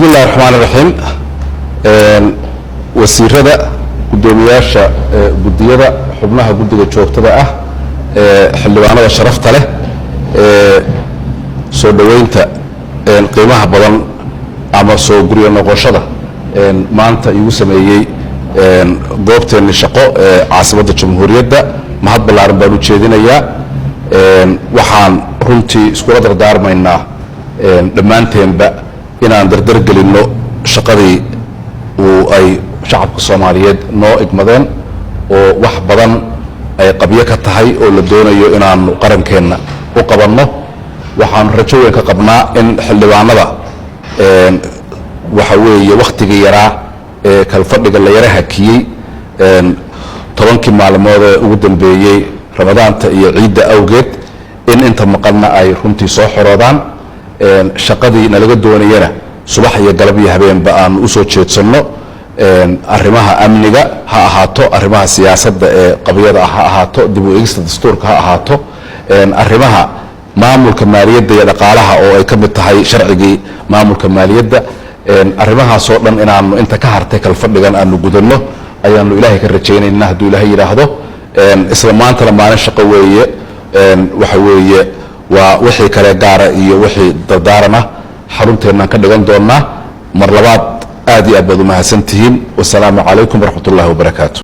بسم الله الرحمن الرحيم. وسيرة قدومياشا قدية حبناها قدية جوكتة حلوانا وشرفت له سو دوينتا قيمها بدن أما سو قرية نقاشة ما أنت يوسمي قوبتين الشقاء عاصمة الجمهورية ده مهد بالعرب بانو تشيدين إياه وحان runtii isku wada dardaarmaynaa dhammaanteenba inaan dardar gelinno shaqadii ay shacabka Soomaaliyeed noo igmadeen oo wax badan ay qabyo ka tahay oo la doonayo inaan qarankeena u qabanno waxaan rajo weyn ka qabnaa in xildhibaanada waxa weeye waqtigii yaraa ee kalfadhiga la yara hakiyay 10 maalmood ugu dambeeyay Ramadaanta iyo Ciidda awgeed in inta maqalna ay runtii soo xoroodaan shaqadii nalaga doonayana subax iyo galab iyo habeenba aan u soo jeedsano arrimaha amniga ha ahaato arrimaha siyaasadda ee qabyada ha ahaato dib u eegista dastuurka ha ahaato arrimaha maamulka maaliyadda iyo dhaqaalaha oo ay ka mid tahay sharcigii maamulka maaliyadda arrimahaas oo dhan inaan inta ka hartay kalfadhigan aanu gudano ayaanu Ilaahay ka rajaynaynaa hadduu Ilaahay yiraahdo isla maantana maalin shaqo weeye waxa weeye waa wixii kale gaara iyo wixii dardaarana xarunteena ka dhigan doonaa mar labaad aad iyo aad baad u mahadsantihiin wassalaamu calaykum waraxmatullaahi wabarakaatuh